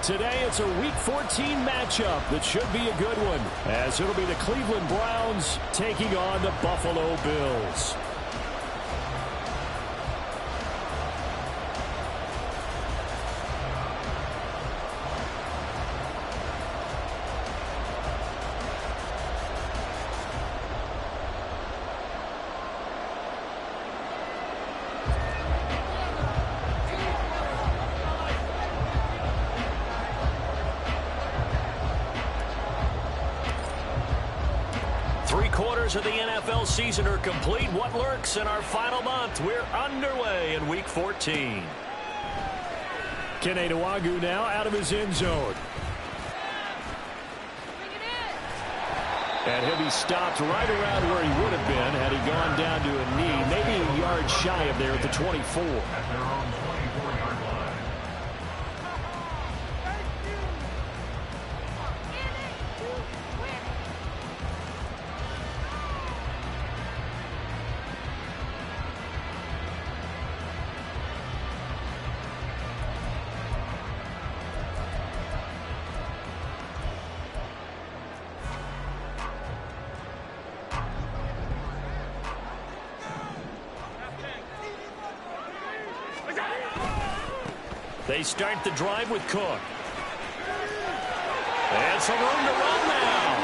Today it's a Week 14 matchup that should be a good one, as it'll be the Cleveland Browns taking on the Buffalo Bills. Three-quarters of the NFL season are complete. What lurks in our final month? We're underway in Week 14. Kene Nwangwu now out of his end zone. And he'll be stopped right around where he would have been had he gone down to a knee, maybe a yard shy of there at the 24. At their own 24-yard line. They start the drive with Cook. And some room to run now.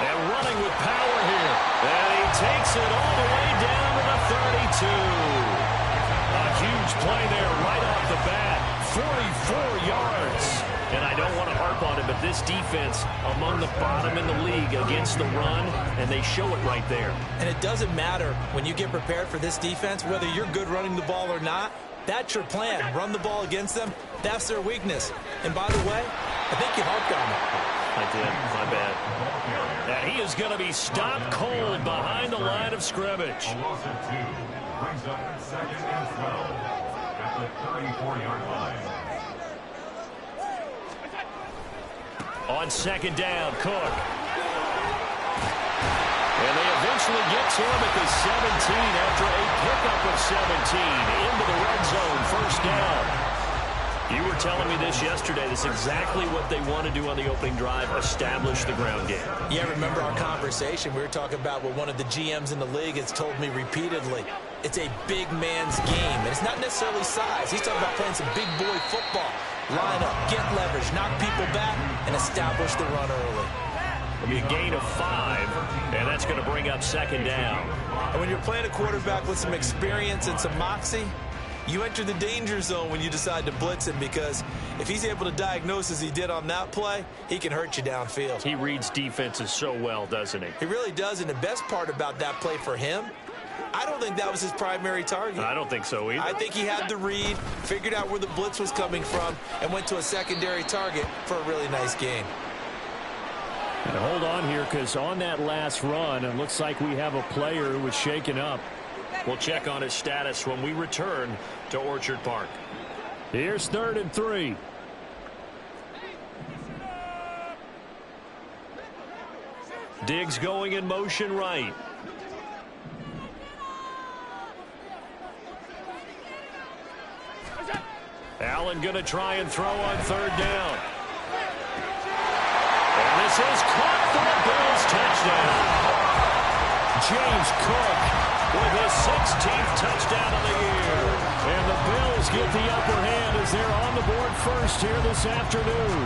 And running with power here. And he takes it all the way down to the 32. A huge play there right off the bat. 44 yards. And I don't want to harp on it, but this defense among the bottom in the league against the run, and they show it right there. And it doesn't matter when you get prepared for this defense, whether you're good running the ball or not. That's your plan. Run the ball against them. That's their weakness. And by the way, I think you harped on it. I did. My bad. And he is going to be stopped cold behind the line of scrimmage. A loss of 2 brings up 2nd and 12 at the 34-yard line. On 2nd down, Cook. And they eventually get to him at the 17 after a pickup of 17 into the red zone, 1st down. You were telling me this yesterday. That's exactly what they want to do on the opening drive, establish the ground game. Yeah, remember our conversation? We were talking about what one of the GMs in the league has told me repeatedly. It's a big man's game, and it's not necessarily size. He's talking about playing some big boy football. Line up, get leverage, knock people back, and establish the run early. It'll be a gain of 5, and that's going to bring up 2nd down. And when you're playing a quarterback with some experience and some moxie, you enter the danger zone when you decide to blitz him, because if he's able to diagnose as he did on that play, he can hurt you downfield. He reads defenses so well, doesn't he? He really does, and the best part about that play for him, I don't think that was his primary target. I don't think so either. I think he had the read, figured out where the blitz was coming from, and went to a secondary target for a really nice gain. And hold on here, because on that last run, it looks like we have a player who was shaken up. We'll check on his status when we return to Orchard Park. Here's 3rd and 3. Diggs going in motion right. Allen going to try and throw on 3rd down. And this is caught for a Bills touchdown. James Cook with his 16th touchdown of the year. And the Bills get the upper hand as they're on the board first here this afternoon.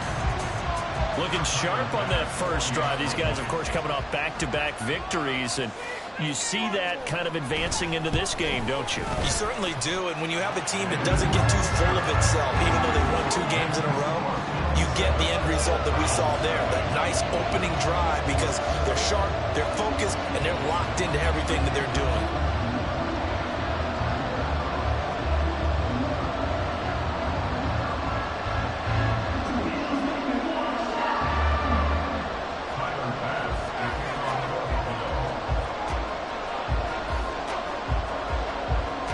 Looking sharp on that first drive. These guys, of course, coming off back-to-back victories, and you see that kind of advancing into this game, don't you? You certainly do, and when you have a team that doesn't get too full of itself, even though they won 2 games in a row, you get the end result that we saw there, that nice opening drive, because they're sharp, they're focused, and they're locked into everything that they're doing.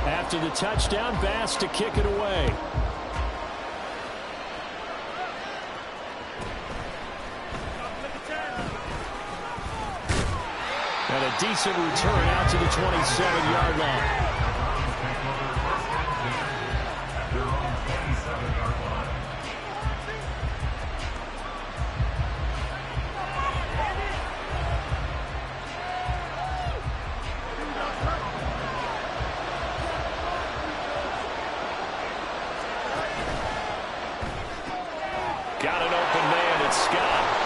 After the touchdown, Bass to kick it away. And a decent return out to the 27-yard line. Got an open man. It's Scott.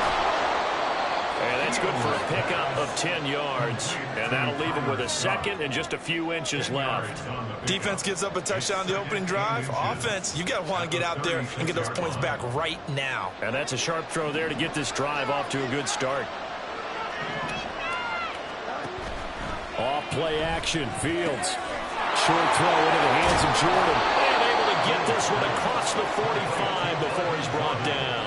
And that's good for a pickup of 10 yards. And that'll leave him with a second and just a few inches left. Defense gives up a touchdown the opening drive. Offense, you got to want to get out there and get those points back right now. And that's a sharp throw there to get this drive off to a good start. Off play action. Fields. Short throw into the hands of Jordan. And able to get this one across the 45 before he's brought down.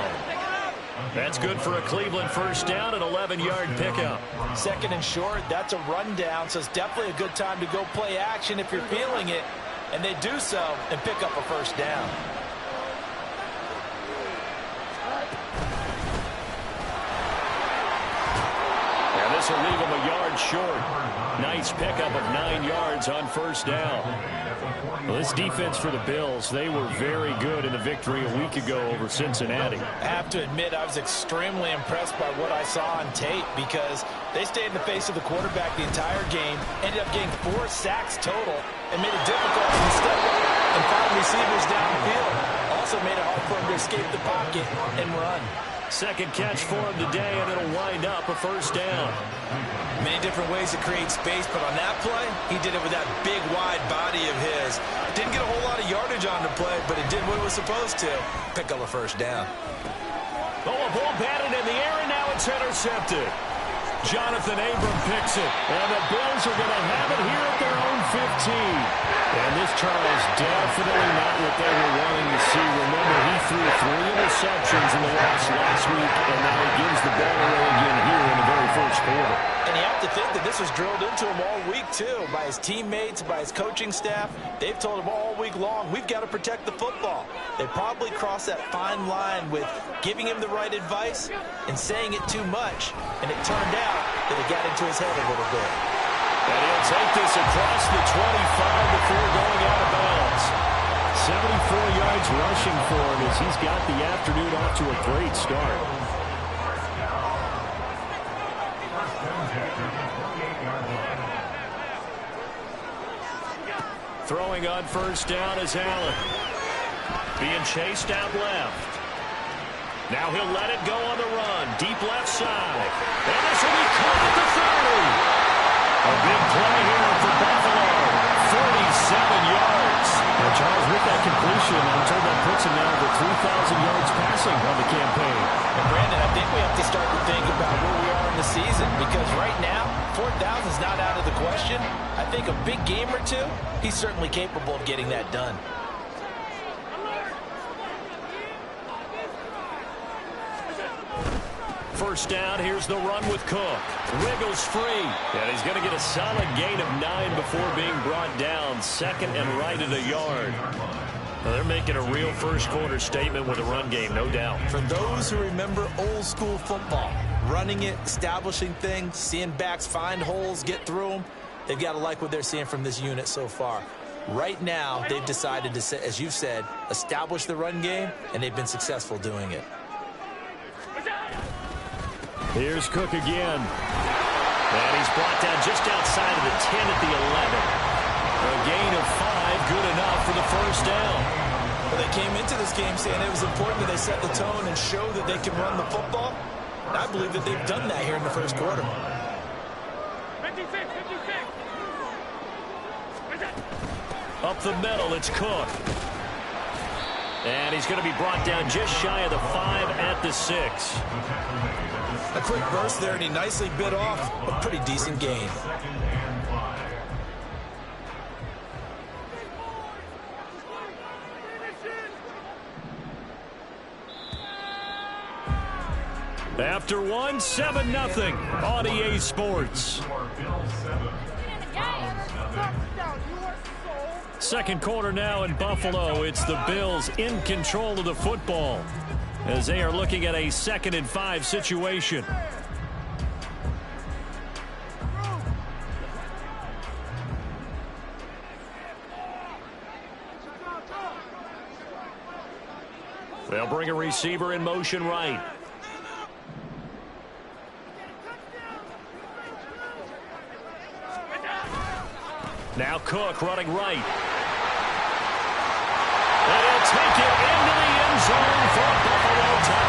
That's good for a Cleveland first down, an 11-yard pickup. Second and short, that's a rundown, so it's definitely a good time to go play action if you're feeling it. And they do so and pick up a first down. And this will leave him a yard short. Nice pickup of 9 yards on first down. Well, this defense for the Bills, they were very good in the victory a week ago over Cincinnati. I have to admit, I was extremely impressed by what I saw on tape because they stayed in the face of the quarterback the entire game, ended up getting 4 sacks total, and made it difficult for him to step up and find receivers downfield. Also made it hard for him to escape the pocket and run. Second catch for him today, and it'll wind up a first down. Many different ways to create space, but on that play, he did it with that big, wide body of his. Didn't get a whole lot of yardage on the play, but it did what it was supposed to. Pick up a first down. Oh, a ball batted in the air, and now it's intercepted. Jonathan Abram picks it, and the Bills are going to have it here at their own 15. And this, Charles, definitely not what they were wanting to see. Remember, he threw 3 interceptions in the loss last week, and now he gives the ball away again here in the very first quarter. And you have to think that this was drilled into him all week, too, by his teammates, by his coaching staff. They've told him all week long, we've got to protect the football. They probably crossed that fine line with giving him the right advice and saying it too much, and it turned out that it got into his head a little bit. And he'll take this across the 25 before going out of bounds. 74 yards rushing for him as he's got the afternoon off to a great start. Throwing on first down is Allen. Being chased out left. Now he'll let it go on the run. Deep left side. And this will be caught at the 30. A big play here for Buffalo. 47 yards. Now, Charles, with that completion, I'm told that puts him now over 3,000 yards passing on the campaign. And, Brandon, I think we have to start to think about where we are in the season because right now, 4,000 is not out of the question. I think a big game or two, he's certainly capable of getting that done. First down, here's the run with Cook. Wiggles free. And he's going to get a solid gain of 9 before being brought down. Second and right at a yard. Well, they're making a real first quarter statement with a run game, no doubt. For those who remember old school football, running it, establishing things, seeing backs find holes, get through them, they've got to like what they're seeing from this unit so far. Right now, they've decided to, as you've said, establish the run game, and they've been successful doing it. Here's Cook again. And he's brought down just outside of the 10 at the 11. A gain of 5, good enough for the first down. Well, they came into this game saying it was important that they set the tone and show that they can run the football. And I believe that they've done that here in the first quarter. 56. Up the middle, it's Cook. And he's going to be brought down just shy of the 5 at the 6. A quick burst there, and he nicely bit off a pretty decent gain. After 1, 7-0 on EA Sports. Second quarter now in Buffalo. It's the Bills in control of the football as they are looking at a 2nd and 5 situation. They'll bring a receiver in motion right. Now Cook running right. And he'll take it into the end zone for a Buffalo touchdown.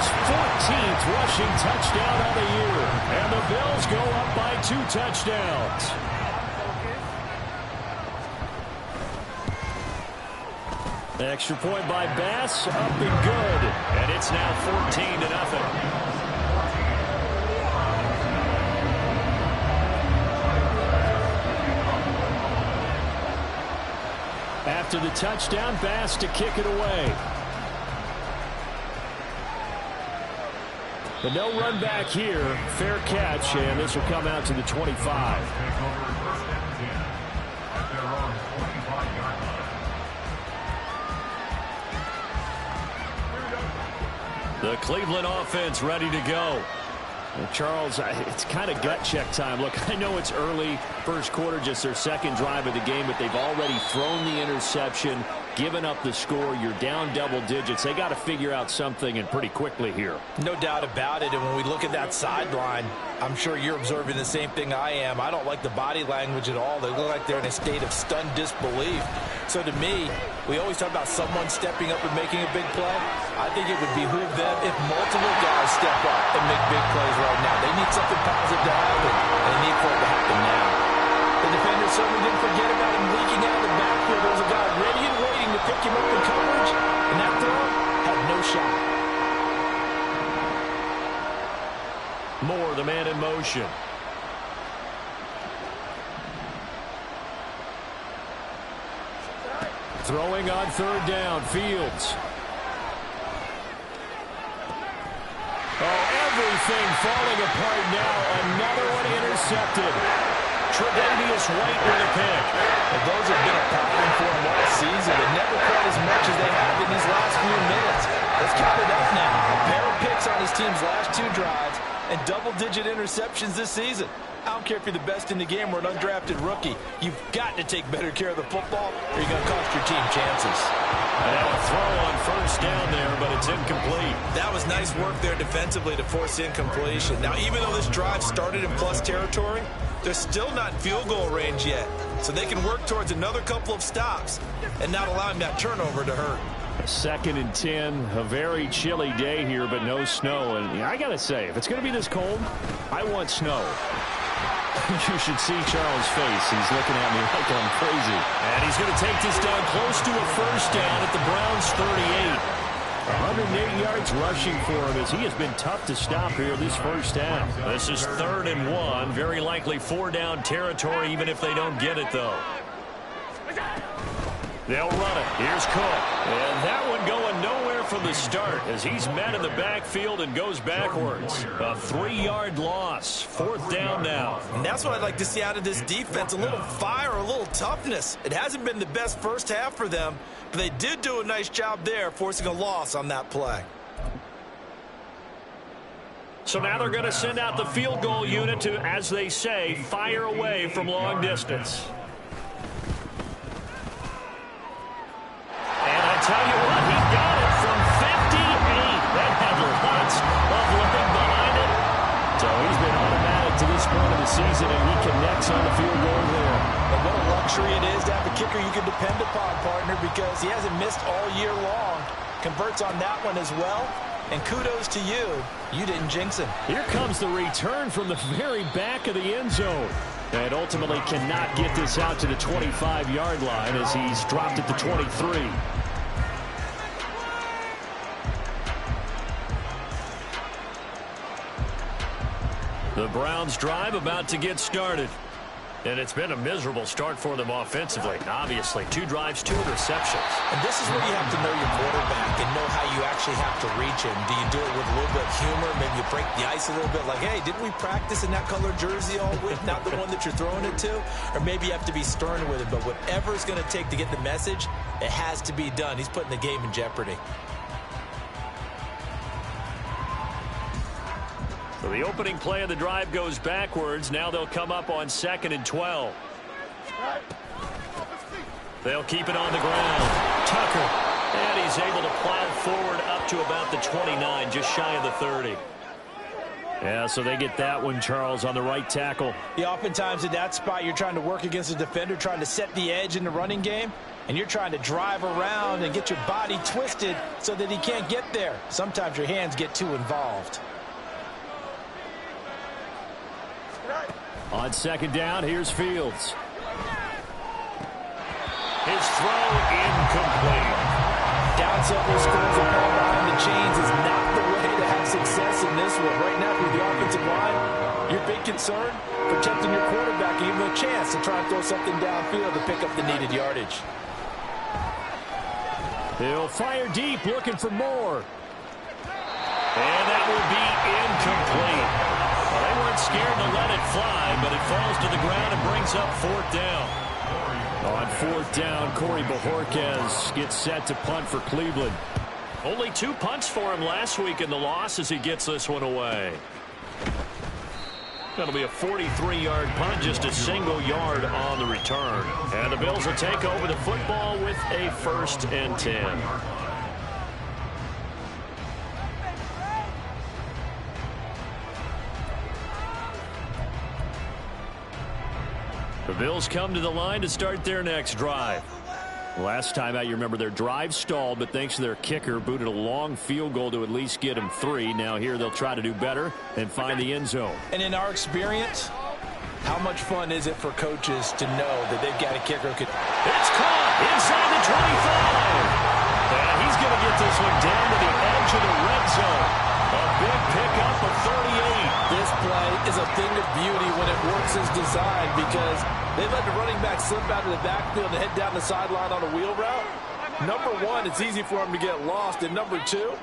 his 14th rushing touchdown on the year. And the Bills go up by 2 touchdowns. Extra point by Bass, up and good. And it's now 14-0. After the touchdown, Bass to kick it away. But no run back here. Fair catch, and this will come out to the 25. The Cleveland offense ready to go. Well, Charles, it's kind of gut check time. Look, I know it's early, first quarter, just their second drive of the game, but they've already thrown the interception, given up the score. You're down double digits. They got to figure out something, and pretty quickly here. No doubt about it, and when we look at that sideline, I'm sure you're observing the same thing I am. I don't like the body language at all. They look like they're in a state of stunned disbelief. So to me, we always talk about someone stepping up and making a big play. I think it would behoove them if multiple guys step up and make big plays right now. They need something positive to happen, and they need for it to happen now. The defender certainly didn't forget about him leaking out of the backfield. There was a guy ready and waiting to pick him up in coverage, and that throw had no shot. Moore, the man in motion. Throwing on third down, Fields. Oh, everything falling apart now. Another one intercepted. Tre'Davious White with a pick. And those have been a problem for him all season, but never quite as much as they have in these last few minutes. Let's count it up now. A pair of picks on his team's last 2 drives and double-digit interceptions this season. I don't care if you're the best in the game or an undrafted rookie. You've got to take better care of the football or you're going to cost your team chances. And now a throw on first down there, but it's incomplete. That was nice work there defensively to force incompletion. Now, even though this drive started in plus territory, they're still not in field goal range yet. So they can work towards another couple of stops and not allowing that turnover to hurt. 2nd and 10, a very chilly day here, but no snow. And I got to say, if it's going to be this cold, I want snow. You should see Charles' face. He's looking at me like I'm crazy. And he's going to take this down close to a first down at the Browns' 38. 108 yards rushing for him as he has been tough to stop here this first down. This is 3rd and 1. Very likely 4-down territory, even if they don't get it, though. They'll run it. Here's Cook. And that one going nowhere from the start as he's met in the backfield and goes backwards. A 3-yard loss. 4th down now. And that's what I'd like to see out of this defense. A little fire, a little toughness. It hasn't been the best first half for them, but they did do a nice job there, forcing a loss on that play. So now they're going to send out the field goal unit to, as they say, fire away from long distance. Tell you what, he got it from 58. That had lots of leg behind it. So he's been automatic to this point of the season, and he connects on the field goal there. And what a luxury it is to have a kicker you can depend upon, partner, because he hasn't missed all year long. Converts on that one as well. And kudos to you. You didn't jinx him. Here comes the return from the very back of the end zone. And ultimately cannot get this out to the 25-yard line as he's dropped at the 23. The Browns drive about to get started. And it's been a miserable start for them offensively. Obviously, 2 drives, 2 interceptions. And this is where you have to know your quarterback and know how you actually have to reach him. Do you do it with a little bit of humor? Maybe you break the ice a little bit like, hey, didn't we practice in that color jersey all week? Not the one that you're throwing it to? Or maybe you have to be stern with it. But whatever it's going to take to get the message, it has to be done. He's putting the game in jeopardy. So the opening play of the drive goes backwards. Now they'll come up on 2nd and 12. They'll keep it on the ground. Tucker. And he's able to plow forward up to about the 29, just shy of the 30. Yeah, so they get that one, Charles, on the right tackle. Yeah, oftentimes in that spot, you're trying to work against a defender, trying to set the edge in the running game. and you're trying to drive around and get your body twisted so that he can't get there. Sometimes your hands get too involved. On second down, here's Fields. His throw incomplete. Down several scores of ball behind the chains is not the way to have success in this one. Right now, with the offensive line, your big concern, protecting your quarterback and giving him a chance to try and throw something downfield to pick up the needed yardage. He'll fire deep, looking for more. And that will be incomplete. Well, they weren't scared to let it fly, but it falls to the ground and brings up fourth down. On fourth down, Corey Bojorquez gets set to punt for Cleveland. Only 2 punts for him last week in the loss as he gets this one away. That'll be a 43-yard punt, just a single yard on the return. And the Bills will take over the football with a 1st and 10. The Bills come to the line to start their next drive. Last time out, you remember their drive stalled, but thanks to their kicker, booted a long field goal to at least get them 3. Now here they'll try to do better and find the end zone. And in our experience, how much fun is it for coaches to know that they've got a kicker who could... It's caught inside the 25. And he's going to get this one down to the edge of the red zone. A big pickup of 38. This play is a thing of beauty when it works as designed because they let the running back slip out of the backfield and head down the sideline on a wheel route. Number one, it's easy for him to get lost. And number two,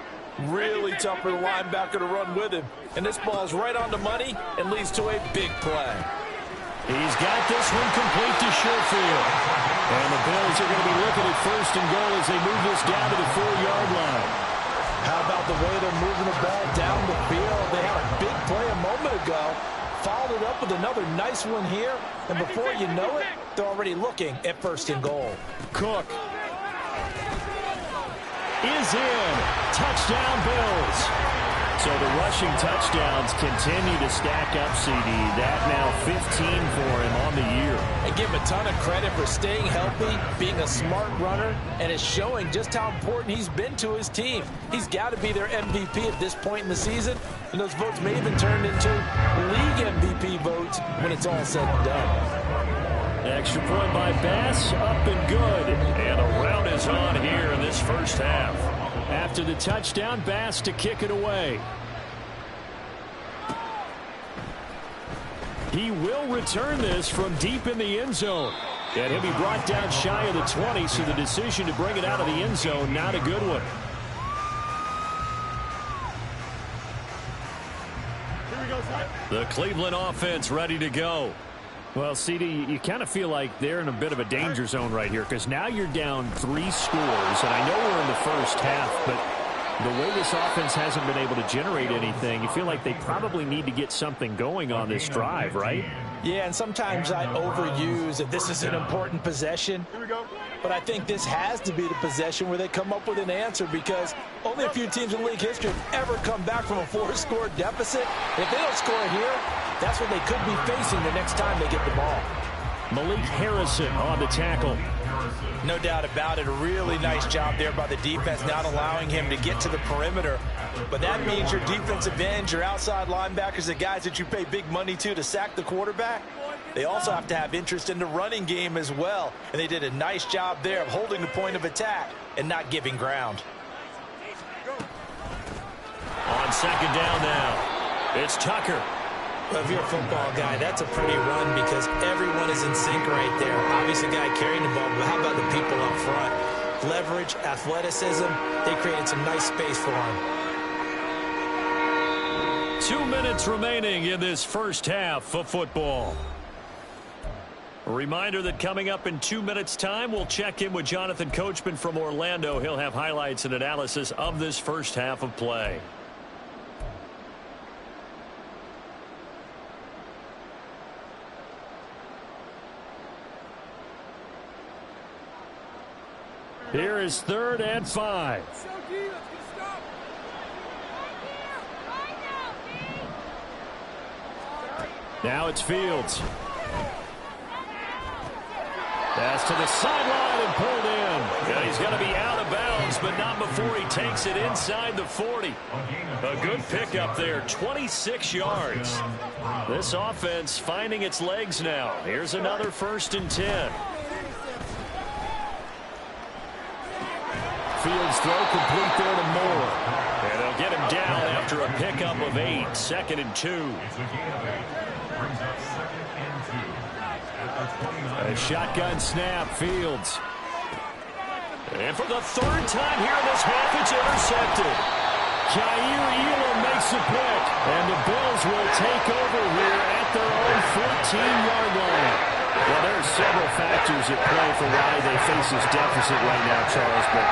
really tough for the linebacker to run with him. And this ball's right on the money and leads to a big play. He's got this one complete to Sherfield. And the Bills are going to be looking at 1st and goal as they move this down to the 4-yard line. How about the way they're moving the ball down the field? They had a big play a moment ago, followed it up with another nice one here, and before you know it, they're already looking at 1st and goal. Cook is in. Touchdown, Bills. So the rushing touchdowns continue to stack up, CD. That now 15 for him on the year. And give him a ton of credit for staying healthy, being a smart runner, and it's showing just how important he's been to his team. He's got to be their MVP at this point in the season, and those votes may even turn into league MVP votes when it's all said and done. Extra point by Bass, up and good. And a round is on here in this first half. After the touchdown, Bass to kick it away. He will return this from deep in the end zone. And he'll be brought down shy of the 20, so the decision to bring it out of the end zone, not a good one. The Cleveland offense ready to go. Well, CD, you kind of feel like they're in a bit of a danger zone right here because now you're down 3 scores, and I know we're in the first half, but the way this offense hasn't been able to generate anything, you feel like they probably need to get something going on this drive, right? Yeah, and sometimes I overuse that this is an important possession. But I think this has to be the possession where they come up with an answer because only a few teams in league history have ever come back from a 4-score deficit. If they don't score here, that's what they could be facing the next time they get the ball. Malik Harrison on the tackle. No doubt about it. A really nice job there by the defense, not allowing him to get to the perimeter. But that means your defensive ends, your outside linebackers, the guys that you pay big money to sack the quarterback, they also have to have interest in the running game as well. And they did a nice job there of holding the point of attack and not giving ground. On second down now, it's Tucker. Well, if you're a football guy, that's a pretty run because everyone is in sync right there. Obviously, the guy carrying the ball, but how about the people up front? Leverage, athleticism, they created some nice space for him. 2 minutes remaining in this first half of football. A reminder that coming up in 2 minutes' time, we'll check in with Jonathan Coachman from Orlando. He'll have highlights and analysis of this first half of play. Here is 3rd and 5. Now it's Fields. Pass to the sideline and pulled in. Yeah, he's going to be out of bounds, but not before he takes it inside the 40. A good pickup there, 26 yards. This offense finding its legs now. Here's another 1st and 10. Fields throw complete there to Moore. And they'll get him down after a pickup of 8. 2nd and 2. A shotgun snap, Fields. And for the 3rd time here in this half, it's intercepted. Jair Elam makes a pick, and the Bills will take over here at their own 14-yard line. Well, there are several factors at play for why they face this deficit right now, Charles, but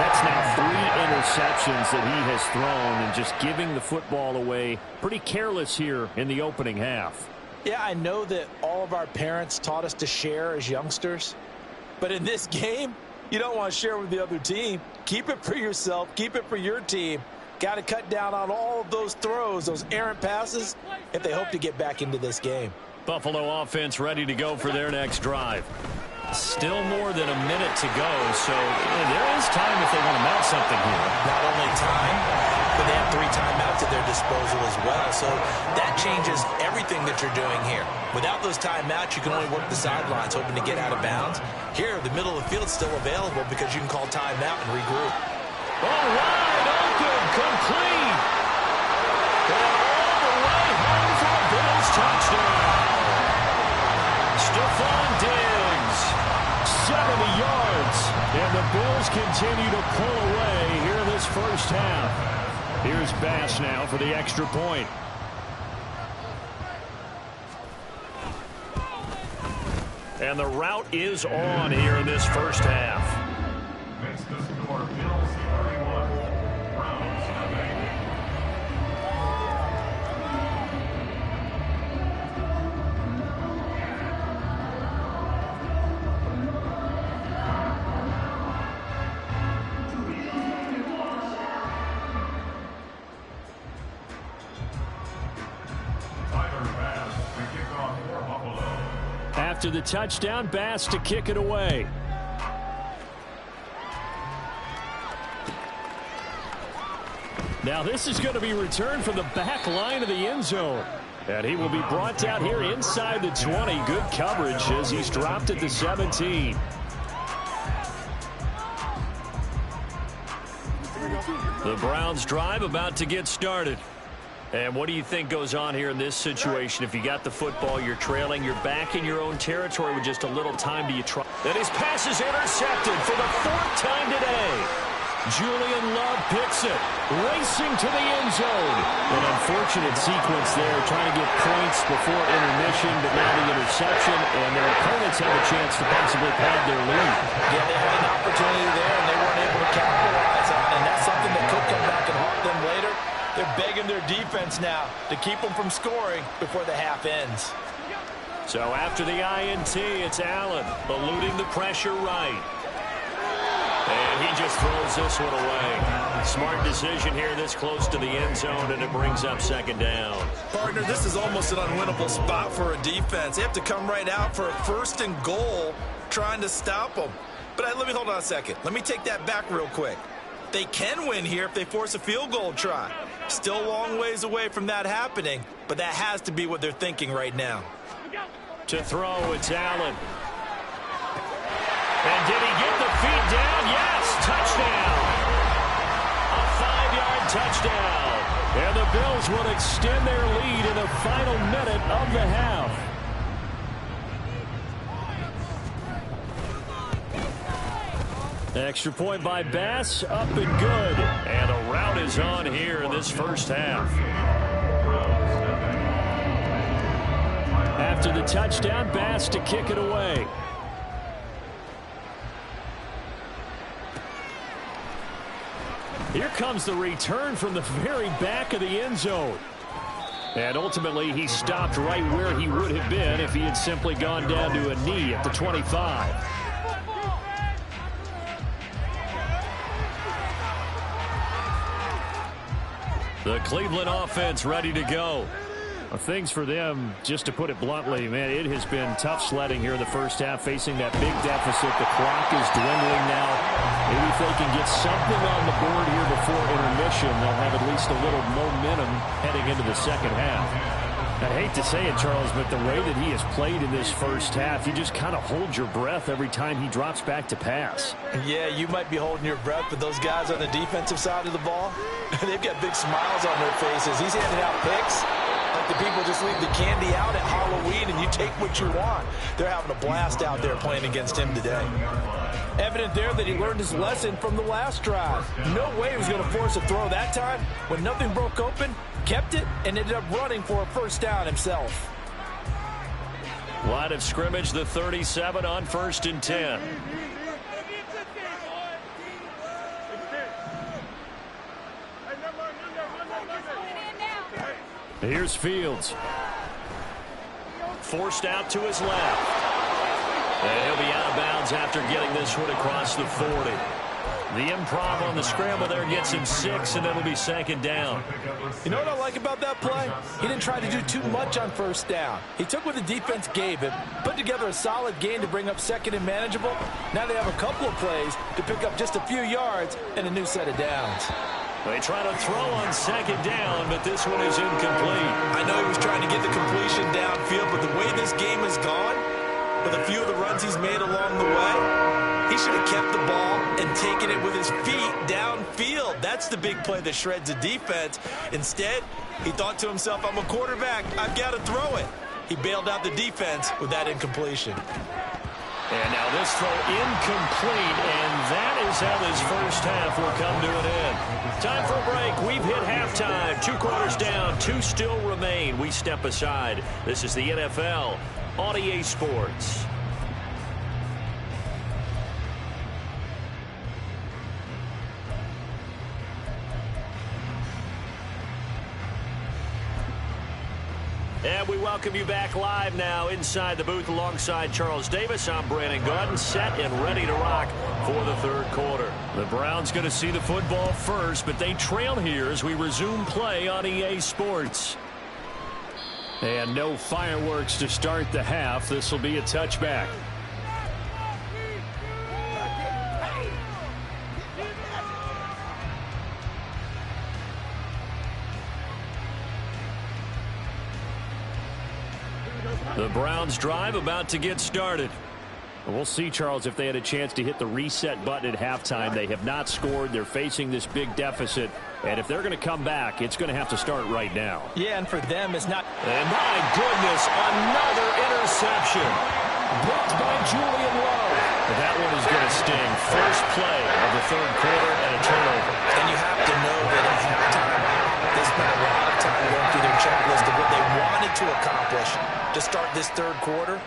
that's now 3 interceptions that he has thrown and just giving the football away. Pretty careless here in the opening half. Yeah, I know that all of our parents taught us to share as youngsters, but in this game, you don't want to share with the other team. Keep it for yourself. Keep it for your team. Got to cut down on all of those throws, those errant passes, if they hope to get back into this game. Buffalo offense ready to go for their next drive. Still more than a minute to go, so there is time if they want to mount something here. Not only time, but they have 3 timeouts at their disposal as well, so that changes everything that you're doing here. Without those timeouts, you can only work the sidelines, hoping to get out of bounds. Here, the middle of the field is still available because you can call timeout and regroup. All wide open, complete. And all the way home for a Bills touchdown. Stephon Diggs, 70 yards. And the Bills continue to pull away here in this first half. Here's Bass now for the extra point. And the route is on here in this first half. Makes the score Bills 31, Browns nothing. After the touchdown, Bass to kick it away. Now this is going to be returned from the back line of the end zone. And he will be brought down here inside the 20. Good coverage as he's dropped at the 17. The Browns drive about to get started. And what do you think goes on here in this situation? If you got the football, you're trailing, you're back in your own territory with just a little time. Do you try? And his pass is intercepted for the 4th time today. Julian Love picks it, racing to the end zone. An unfortunate sequence there, trying to get points before intermission, but now the interception, and their opponents have a chance to possibly pad their lead. Yeah, they had an opportunity there, and they weren't able to capitalize on it, and that's something that could come back and haunt them later. They're begging their defense now to keep them from scoring before the half ends. So after the INT, it's Allen eluding the pressure right. And he just throws this one away. Smart decision here this close to the end zone, and it brings up 2nd down. Partner, this is almost an unwinnable spot for a defense. They have to come right out for a 1st and goal trying to stop them. But let me hold on a second. Let me take that back real quick. They can win here if they force a field goal try. Still a long ways away from that happening, but that has to be what they're thinking right now. To throw, it's Allen. And did he get the feet down? Yes, touchdown. A 5-yard touchdown. And the Bills will extend their lead in the final minute of the half. Extra point by Bass, up and good. And a rout is on here in this first half. After the touchdown, Bass to kick it away. Here comes the return from the very back of the end zone. And ultimately, he stopped right where he would have been if he had simply gone down to a knee at the 25. The Cleveland offense ready to go. Well, things for them, just to put it bluntly, man, it has been tough sledding here in the first half, facing that big deficit. The clock is dwindling now. Maybe if they can get something on the board here before intermission, they'll have at least a little momentum heading into the second half. I hate to say it, Charles, but the way that he has played in this first half, you just kind of hold your breath every time he drops back to pass. Yeah, you might be holding your breath, but those guys on the defensive side of the ball, they've got big smiles on their faces. He's handing out picks like the people just leave the candy out at Halloween and you take what you want. They're having a blast out there playing against him today. Evident there that he learned his lesson from the last drive. No way he was going to force a throw that time. When nothing broke open, kept it, and ended up running for a first down himself. Line of scrimmage, the 37 on 1st and 10. Here's Fields. Forced out to his left. And he'll be out of bounds after getting this one across the 40. The improv on the scramble there gets him 6, and it'll be 2nd down. You know what I like about that play? He didn't try to do too much on first down. He took what the defense gave him, put together a solid gain to bring up 2nd and manageable. Now they have a couple of plays to pick up just a few yards and a new set of downs. They try to throw on 2nd down, but this one is incomplete. I know he was trying to get the completion downfield, but the way this game has gone, with a few of the runs he's made along the way, he should have kept the ball and taken it with his feet downfield. That's the big play that shreds the defense. Instead, he thought to himself, I'm a quarterback, I've got to throw it. He bailed out the defense with that incompletion. And now this throw incomplete, and that is how this first half will come to an end. Time for a break. We've hit halftime. 2 quarters down, 2 still remain. We step aside. This is the NFL on EA Sports. And we welcome you back live now inside the booth alongside Charles Davis. I'm Brandon Gaudin, set and ready to rock for the 3rd quarter. The Browns going to see the football first, but they trail here as we resume play on EA Sports. And no fireworks to start the half. This will be a touchback. The Browns drive about to get started. We'll see, Charles, if they had a chance to hit the reset button at halftime. They have not scored. They're facing this big deficit. And if they're going to come back, it's going to have to start right now. Yeah, and for them, it's not. And my goodness, another interception. Blocked by Julian Lowe. That one is going to sting. First play of the 3rd quarter and a turnover. And you have to know that at halftime, they spent a lot of time going through their checklist of what they wanted to accomplish to start this 3rd quarter.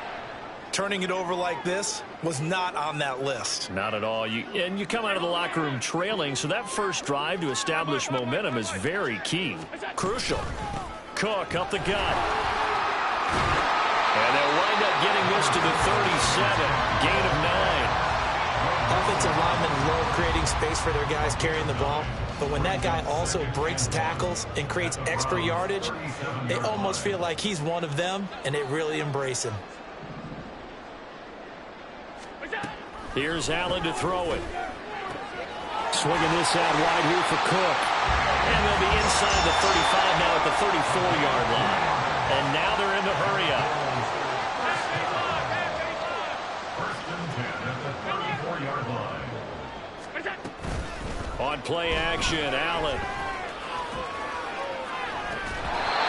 Turning it over like this was not on that list. Not at all. And you come out of the locker room trailing, so that first drive to establish momentum is very key. Crucial. Cook up the gut. And they'll wind up getting this to the 37. Gain of 9. Offensive linemen love creating space for their guys carrying the ball. But when that guy also breaks tackles and creates extra yardage, they almost feel like he's one of them, and they really embrace him. Here's Allen to throw it. Swinging this out wide here for Cook. And they'll be inside the 35 now at the 34-yard line. And now they're in the hurry-up. First and 10 at the 34-yard line. On play action, Allen.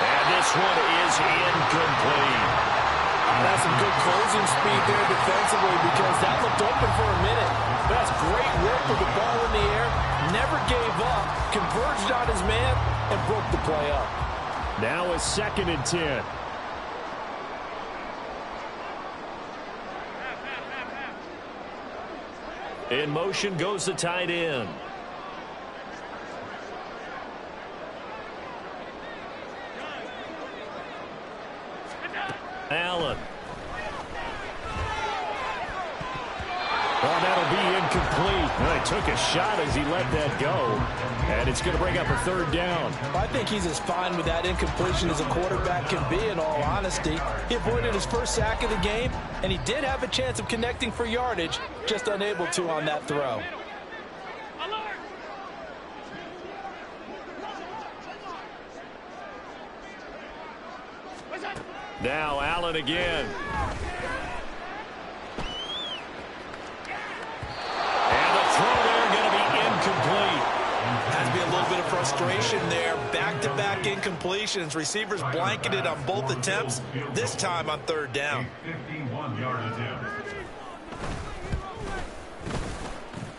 And this one is incomplete. That's some good closing speed there defensively because that looked open for a minute. But that's great work with the ball in the air. Never gave up, converged on his man, and broke the play up. Now a 2nd and 10. In motion goes the tight end. Allen. Oh, that'll be incomplete. Well, he took a shot as he let that go, and it's going to bring up a third down. I think he's as fine with that incompletion as a quarterback can be, in all honesty. He avoided his first sack of the game, and he did have a chance of connecting for yardage, just unable to on that throw. Now Allen again. And the throw there going to be incomplete. Has to be a little bit of frustration there. Back-to-back incompletions. Receivers blanketed on both attempts, this time on third down. 51-yard attempt.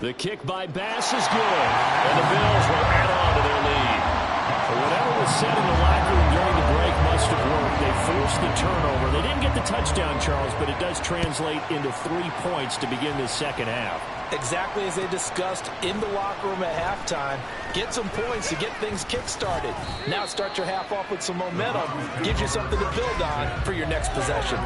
The kick by Bass is good. And the Bills will add on to their lead. Whatever was said in the locker room during the break must have worked. They forced the turnover. They didn't get the touchdown, Charles, but it does translate into 3 points to begin this second half. Exactly as they discussed in the locker room at halftime. Get some points to get things kick-started. Now start your half off with some momentum. Gives you something to build on for your next possession.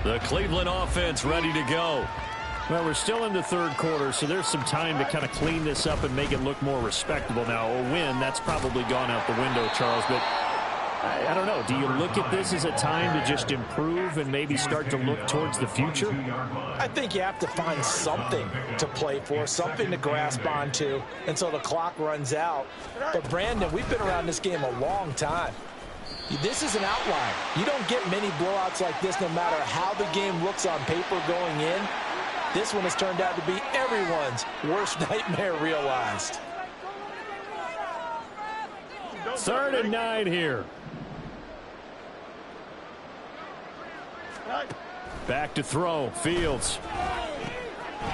The Cleveland offense ready to go. Well, we're still in the third quarter, so there's some time to kind of clean this up and make it look more respectable. Now, a win, that's probably gone out the window, Charles, but I don't know. Do you look at this as a time to just improve and maybe start to look towards the future? I think you have to find something to play for, something to grasp onto until the clock runs out. But, Brandon, we've been around this game a long time. This is an outlier. You don't get many blowouts like this no matter how the game looks on paper going in. This one has turned out to be everyone's worst nightmare realized. 3rd and 9 here. Back to throw. Fields.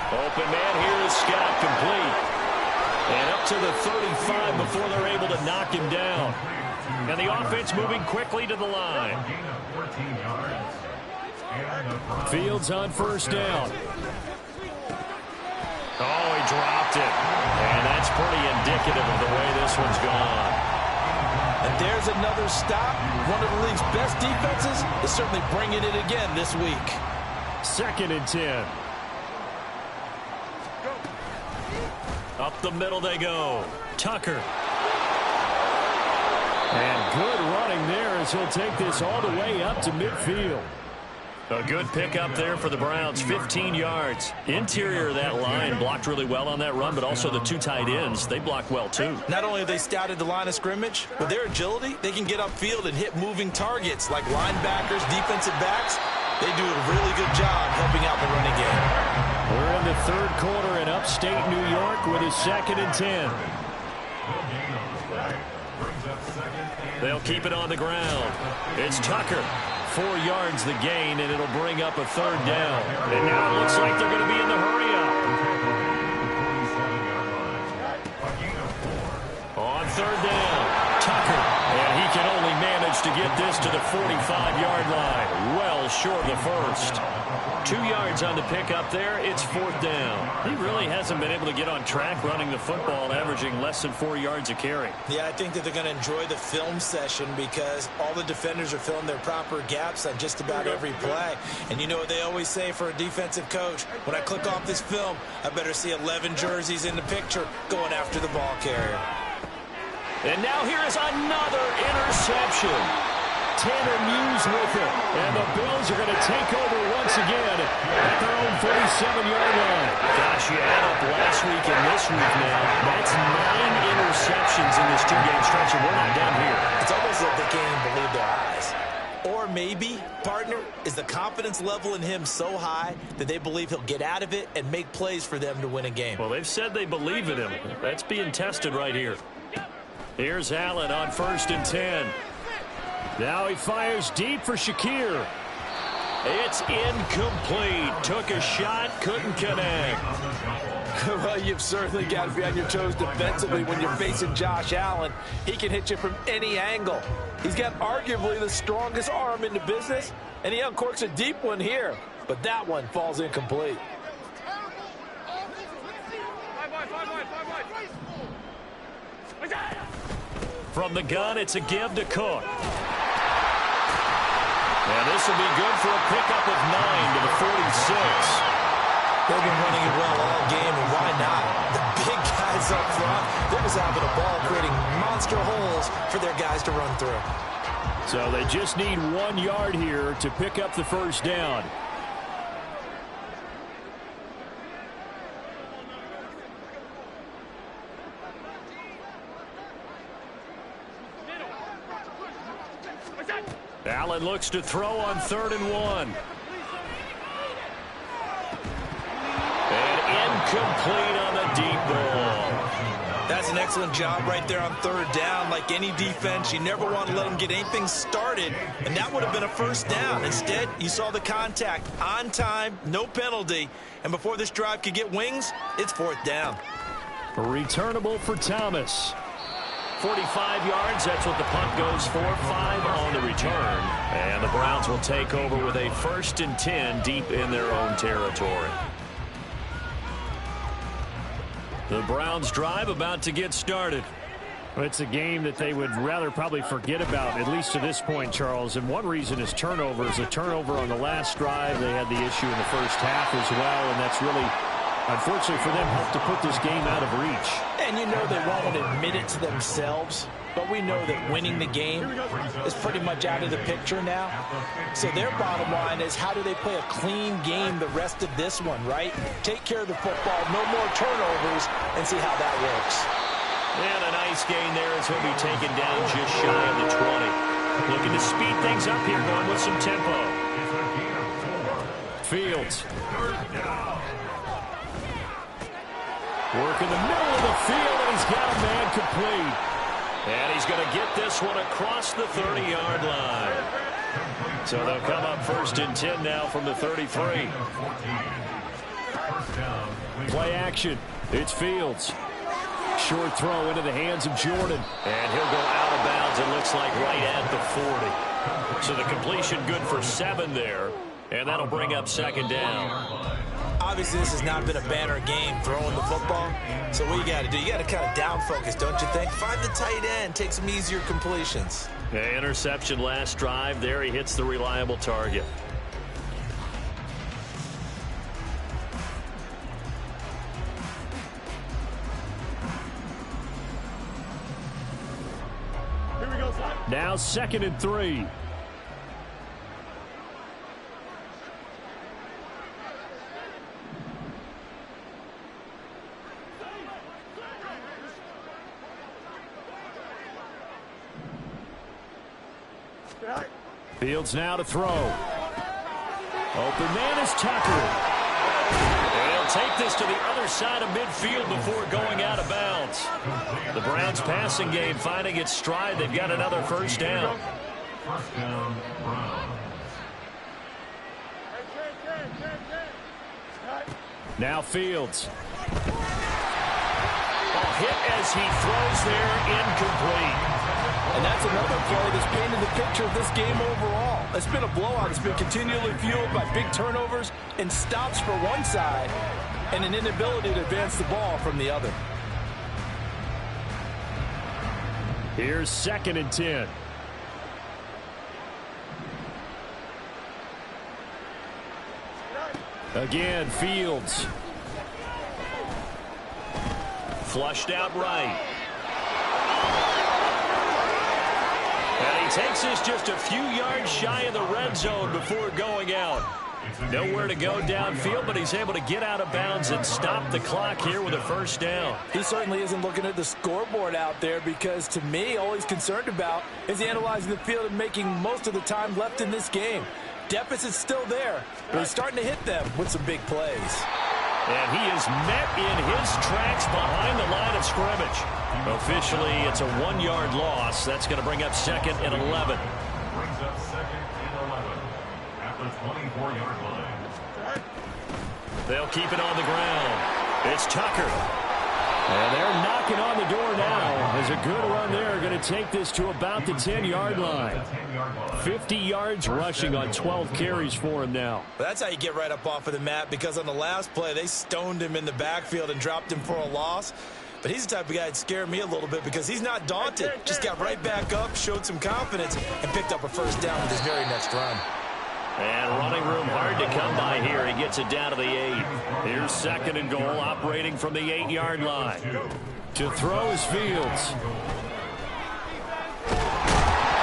Open man here is Scott, complete. And up to the 35 before they're able to knock him down. And the offense moving quickly to the line. Fields on first down. Oh, he dropped it. And that's pretty indicative of the way this one's gone. And there's another stop. One of the league's best defenses is certainly bringing it again this week. 2nd and 10. Up the middle they go. Tucker. And good running there as he'll take this all the way up to midfield. A good pickup there for the Browns, 15 yards. Interior of that line blocked really well on that run, but also the 2 tight ends, they blocked well too. Not only have they scouted the line of scrimmage, with their agility, they can get upfield and hit moving targets like linebackers, defensive backs. They do a really good job helping out the running game. We're in the third quarter in upstate New York with a 2nd and 10. They'll keep it on the ground. It's Tucker. 4 yards the gain, and it'll bring up a 3rd down. And now it looks like they're going to be in the hurry-up. On 3rd down, Tucker. And he can only manage to get this to the 45-yard line. Well short of the first. 2 yards on the pickup there. It's 4th down. He really hasn't been able to get on track running the football, averaging less than 4 yards a carry. Yeah, I think that they're going to enjoy the film session because all the defenders are filling their proper gaps on just about every play. And you know what they always say for a defensive coach? When I click off this film, I better see 11 jerseys in the picture going after the ball carrier. And now here is another interception. Tanner Muse with it. And the Bills are going to take over once again at their own 47-yard line. Gosh, you add up last week and this week now. That's 9 interceptions in this 2-game stretch, and we're not done here. It's almost like they can't even believe their eyes. Or maybe, partner, is the confidence level in him so high that they believe he'll get out of it and make plays for them to win a game. Well, they've said they believe in him. That's being tested right here. Here's Allen on 1st and 10. Now he fires deep for Shakir. It's incomplete. Took a shot, couldn't connect. Well, you've certainly got to be on your toes defensively when you're facing Josh Allen. He can hit you from any angle. He's got arguably the strongest arm in the business, and he uncorks a deep one here. But that one falls incomplete. From the gun, it's a give to Cook. And this will be good for a pickup of 9 to the 46. They've been running it well all game, and why not? The big guys up front, they're just having a ball, creating monster holes for their guys to run through. So they just need 1 yard here to pick up the first down. Allen looks to throw on 3rd and 1. Incomplete on the deep ball. That's an excellent job right there on 3rd down. Like any defense, you never want to let them get anything started, and that would have been a first down. Instead, you saw the contact on time, no penalty, and before this drive could get wings, it's 4th down. Returnable for Thomas. 45 yards, that's what the punt goes for. 5 on the return. And the Browns will take over with a 1st and 10 deep in their own territory. The Browns drive about to get started. Well, it's a game that they would rather probably forget about, at least to this point, Charles. And one reason is turnovers. A turnover on the last drive. They had the issue in the first half as well, and that's really, unfortunately for them, helped to put this game out of reach. And you know they won't admit it to themselves, but we know that winning the game is pretty much out of the picture now. So their bottom line is, how do they play a clean game the rest of this one, right? Take care of the football, no more turnovers, and see how that works. And a nice gain there as he'll be taken down just shy of the 20. Looking to speed things up here, going with some tempo. Fields. Work in the middle of the field, and he's got a man complete. And he's going to get this one across the 30-yard line. So they'll come up 1st and 10 now from the 33. Play action. It's Fields. Short throw into the hands of Jordan. And he'll go out of bounds, it looks like, right at the 40. So the completion good for 7 there. And that'll bring up 2nd down. Obviously, this has not been a banner game throwing the football. So what you got to do, you got to kind of down focus, don't you think? Find the tight end, take some easier completions. Yeah, interception last drive. There he hits the reliable target. Here we go, son. Now 2nd and 3. Fields now to throw. Open man is Tucker. And he'll take this to the other side of midfield before going out of bounds. The Browns passing game finding its stride. They've got another 1st down. 1st down, Browns. Now Fields. Hit as he throws there, incomplete. And that's another play that's painted the picture of this game overall. It's been a blowout. It's been continually fueled by big turnovers and stops for one side and an inability to advance the ball from the other. Here's 2nd and 10. Again, Fields. Flushed out right. And he takes this just a few yards shy of the red zone before going out. Nowhere to go downfield, but he's able to get out of bounds and stop the clock here with a 1st down. He certainly isn't looking at the scoreboard out there, because to me, all he's concerned about is analyzing the field and making most of the time left in this game. Deficit's still there, but he's starting to hit them with some big plays. And he is met in his tracks behind the line of scrimmage. Officially, it's a 1-yard loss. That's going to bring up 2nd and 11. Brings up 2nd and 11 at the 24-yard line. They'll keep it on the ground. It's Tucker. And they're knocking on the door now. There's a good run there. Going to take this to about the 10-yard line. 50 yards rushing on 12 carries for him now. That's how you get right up off of the mat, because on the last play, they stoned him in the backfield and dropped him for a loss. But he's the type of guy that scared me a little bit, because he's not daunted. Just got right back up, showed some confidence, and picked up a 1st down with his very next run. And running room hard to come by here. He gets it down to the 8. Here's 2nd and goal, operating from the 8-yard line. To throw is Fields.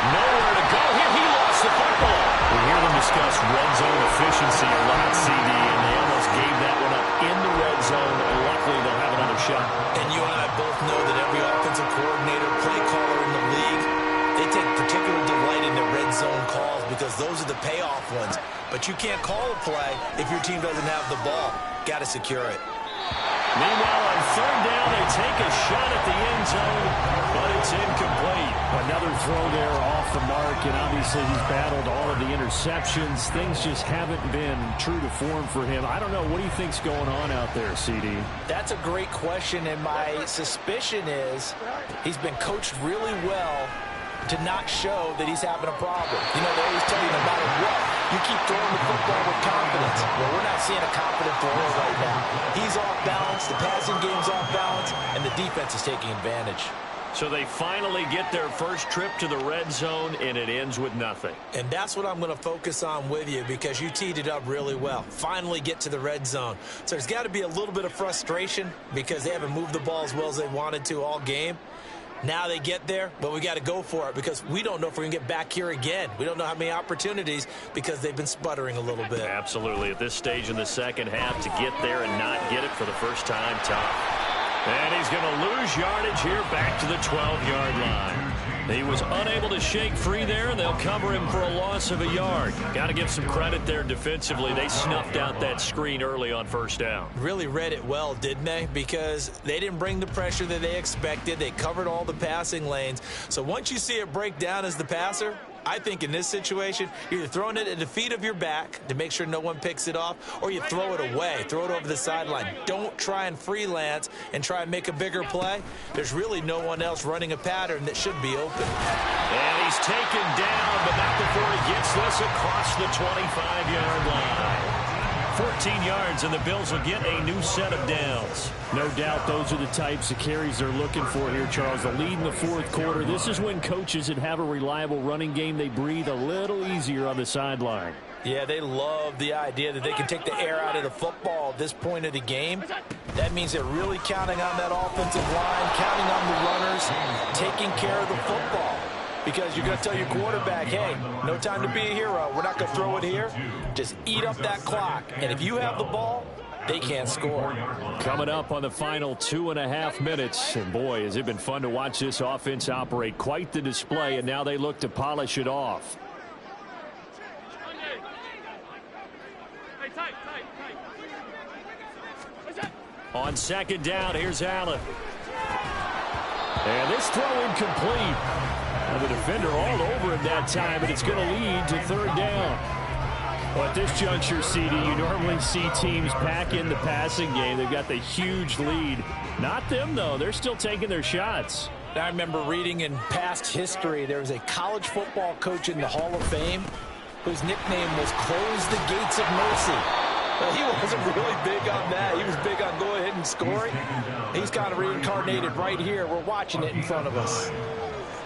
Nowhere to go here. He lost the football. We hear them discuss red zone efficiency a lot, CD, and they almost gave that one up in the red zone. Luckily, they'll have another shot. And you and I both know that every offensive coordinator, play caller in the league, they take particular delight in the red zone calls because those are the payoff ones. But you can't call a play if your team doesn't have the ball. Got to secure it. Meanwhile, on 3rd down, they take a shot at the end zone, but it's incomplete. Another throw there off the mark, and obviously he's battled all of the interceptions. Things just haven't been true to form for him. I don't know. What do you think's going on out there, CD? That's a great question, and my suspicion is he's been coached really well to not show that he's having a problem. You know, they always tell you no matter what, you keep throwing the football with confidence. Well, we're not seeing a confident thrower right now. He's off balance, the passing game's off balance, and the defense is taking advantage. So they finally get their first trip to the red zone, and it ends with nothing. And that's what I'm going to focus on with you because you teed it up really well. Finally get to the red zone. So there's got to be a little bit of frustration because they haven't moved the ball as well as they wanted to all game. Now they get there, but we got to go for it because we don't know if we're going to get back here again. We don't know how many opportunities because they've been sputtering a little bit. Absolutely. At this stage in the second half, to get there and not get it for the first time, tough. And he's going to lose yardage here back to the 12-yard line. He was unable to shake free there, and they'll cover him for a loss of a yard. Got to give some credit there defensively. They snuffed out that screen early on 1st down. Really read it well, didn't they? Because they didn't bring the pressure that they expected. They covered all the passing lanes. So once you see it break down as the passer, I think in this situation, you're either throwing it at the feet of your back to make sure no one picks it off, or you throw it away, throw it over the sideline. Don't try and freelance and try and make a bigger play. There's really no one else running a pattern that should be open. And he's taken down, but not before he gets this across the 25-yard line. 14 yards, and the Bills will get a new set of downs. No doubt those are the types of carries they're looking for here, Charles. The lead in the 4th quarter. This is when coaches that have a reliable running game, they breathe a little easier on the sideline. Yeah, they love the idea that they can take the air out of the football at this point of the game. That means they're really counting on that offensive line, counting on the runners, taking care of the football. Because you're going to tell your quarterback, hey, no time to be a hero. We're not going to throw it here. Just eat up that clock. And if you have the ball, they can't score. Coming up on the final 2.5 minutes. And, boy, has it been fun to watch this offense operate. Quite the display, and now they look to polish it off. On 2nd down, here's Allen. And this throw incomplete. Well, the defender all over him that time, but it's going to lead to 3rd down. Well, at this juncture, CD, you normally see teams pack in the passing game. They've got the huge lead. Not them, though. They're still taking their shots. I remember reading in past history, there was a college football coach in the Hall of Fame whose nickname was Close the Gates of Mercy. Well, he wasn't really big on that. He was big on go ahead and scoring. He's kind of reincarnated right here. We're watching it in front of us.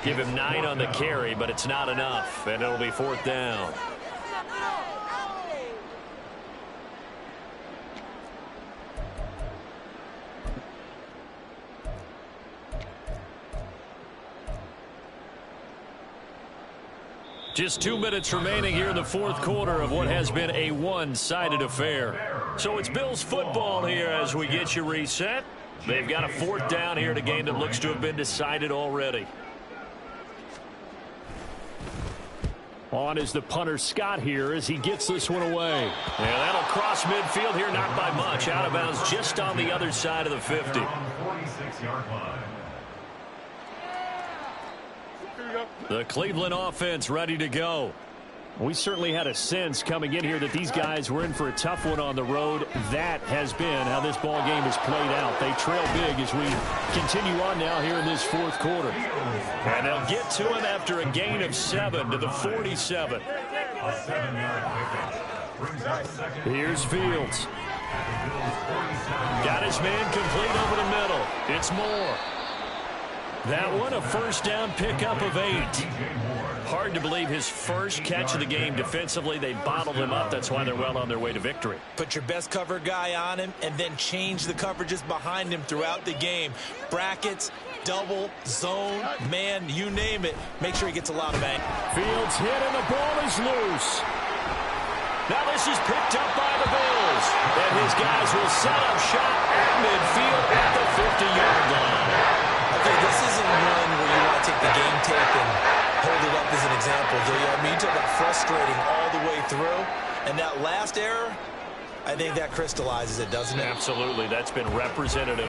Give him 9 on the carry, but it's not enough, and it'll be 4th down. Just 2 minutes remaining here in the 4th quarter of what has been a one-sided affair. So it's Bills football here as we get you reset. They've got a 4th down here in a game that looks to have been decided already. On is the punter Scott here as he gets this one away. And that'll cross midfield here, not by much. Out of bounds just on the other side of the 50. 46-yard line. The Cleveland offense ready to go. We certainly had a sense coming in here that these guys were in for a tough one on the road. That has been how this ball game has played out. They trail big as we continue on now here in this 4th quarter. And they'll get to him after a gain of 7 to the 47. A 7-yard pickup. Brings up 2nd. Here's Fields. Got his man complete over the middle. It's Moore. That one, a first down pickup of 8. Hard to believe his first catch of the game defensively. They bottled him up. That's why they're well on their way to victory. Put your best cover guy on him and then change the coverages behind him throughout the game. Brackets, double, zone, man, you name it. Make sure he gets a lot of anger. Fields hit and the ball is loose. Now this is picked up by the Bills. And his guys will set up shop at midfield at the 50-yard line. Okay, this isn't one where you want to take the game tape and hold it up as an example, do you? I mean, you talk about frustrating all the way through. And that last error, I think that crystallizes it, doesn't it? Absolutely. That's been representative.